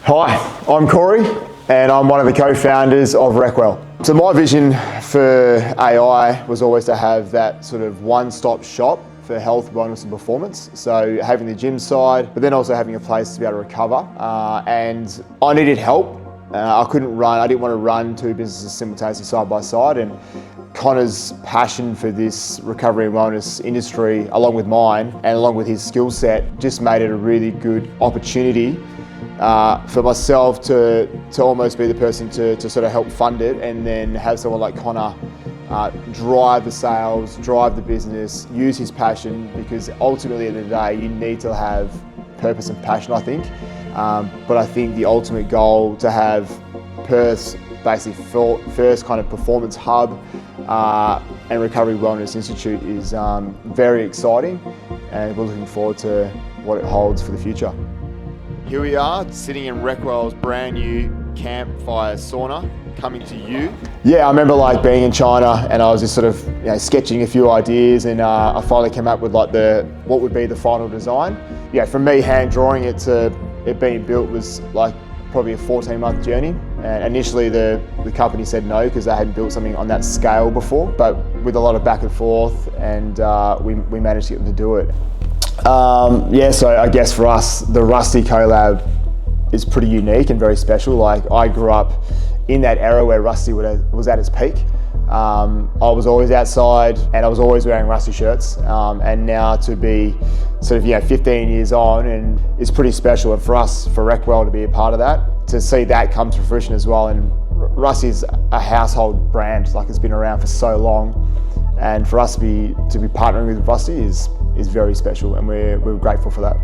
Hi, I'm Corey and I'm one of the co-founders of Recwell. So my vision for AI was always to have that sort of one-stop shop for health, wellness and performance. So having the gym side, but then also having a place to be able to recover. And I needed help. I couldn't run, I didn't want to run two businesses simultaneously side by side. And Connor's passion for this recovery and wellness industry, along with mine and along with his skill set, just made it a really good opportunity for myself to almost be the person to sort of help fund it, and then have someone like Connor drive the sales, drive the business, use his passion, because ultimately at the end of the day you need to have purpose and passion, I think. But I think the ultimate goal to have Perth's basically first kind of performance hub and Recovery Wellness Institute is very exciting, and we're looking forward to what it holds for the future. Here we are, sitting in Recwell's brand new campfire sauna, coming to you. Yeah, I remember like being in China and I was just sort of sketching a few ideas, and I finally came up with like what would be the final design. Yeah, from me hand drawing it to it being built was like probably a 14-month journey. And initially the company said no because they hadn't built something on that scale before, but with a lot of back and forth, and we managed to get them to do it. Yeah, so I guess for us, the Rusty collab is pretty unique and very special. Like, I grew up in that era where Rusty was at its peak. I was always outside and I was always wearing Rusty shirts. And now to be sort of 15 years on, and it's pretty special. And for us, for Recwell to be a part of that, to see that come to fruition as well. And Rusty's a household brand, like it's been around for so long. And for us to be partnering with Rusty is very special, and we're grateful for that.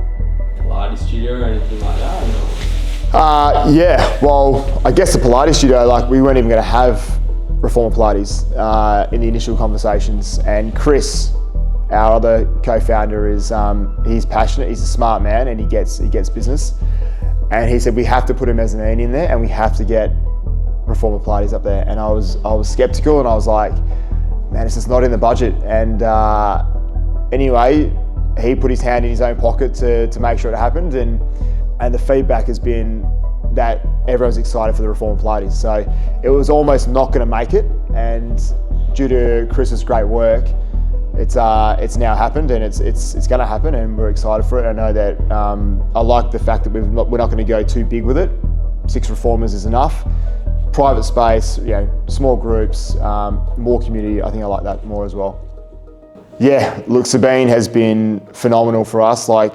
Pilates studio or anything like that? Yeah, well, I guess the Pilates studio, like we weren't even going to have Reformer Pilates in the initial conversations. And Chris, our other co-founder, he's passionate, he's a smart man, and he gets business. And he said we have to put a mezzanine in there, and we have to get Reformer Pilates up there. And I was skeptical, and I was like, man, it's just not in the budget. And anyway, he put his hand in his own pocket to make sure it happened, and the feedback has been that everyone's excited for the Reformer Pilates. So it was almost not going to make it, and due to Chris's great work, it's now happened, and it's going to happen, and we're excited for it. I know that I like the fact that we're not going to go too big with it. 6 reformers is enough. Private space, small groups, more community. I think I like that more as well. Yeah, look, Sabine has been phenomenal for us. Like,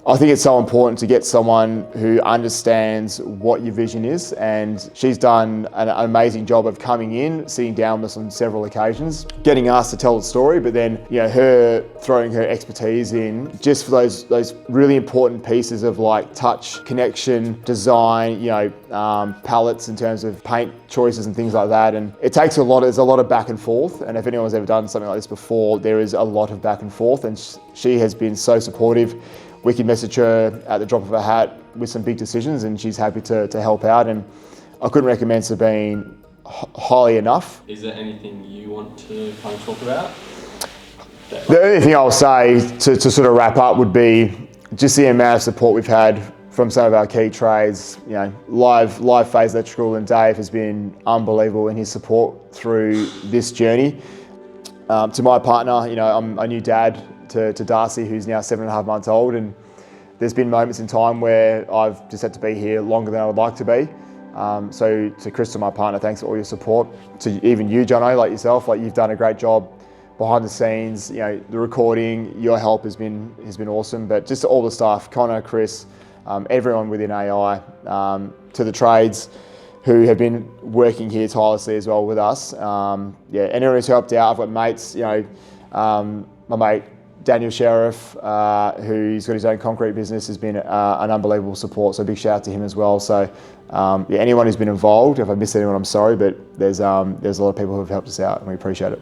I think it's so important to get someone who understands what your vision is, and she's done an amazing job of coming in, sitting down with us on several occasions, getting us to tell the story, but then her throwing her expertise in just for those really important pieces of like touch, connection, design, palettes in terms of paint choices and things like that. And it takes there's a lot of back and forth, and if anyone's ever done something like this before, there is a lot of back and forth, and she has been so supportive. We can message her at the drop of a hat with some big decisions, and she's happy to help out. And I couldn't recommend Sabine highly enough. Is there anything you want to kind of talk about? The only thing I'll say to sort of wrap up would be just the amount of support we've had from some of our key trades. Live Phase Electrical, and Dave has been unbelievable in his support through this journey. To my partner, I'm a new dad to Darcy, who's now 7.5 months old, and there's been moments in time where I've just had to be here longer than I would like to be. So to Crystal, my partner, thanks for all your support. To even you, Jono, like yourself, like you've done a great job behind the scenes. The recording, your help has been awesome. But just all the staff, Connor, Chris, everyone within AI, to the trades who have been working here tirelessly as well with us. Anyone who's helped out. I've got mates, my mate Daniel Sheriff, who's got his own concrete business, has been an unbelievable support. So big shout out to him as well. So anyone who's been involved, if I missed anyone, I'm sorry, but there's a lot of people who have helped us out, and we appreciate it.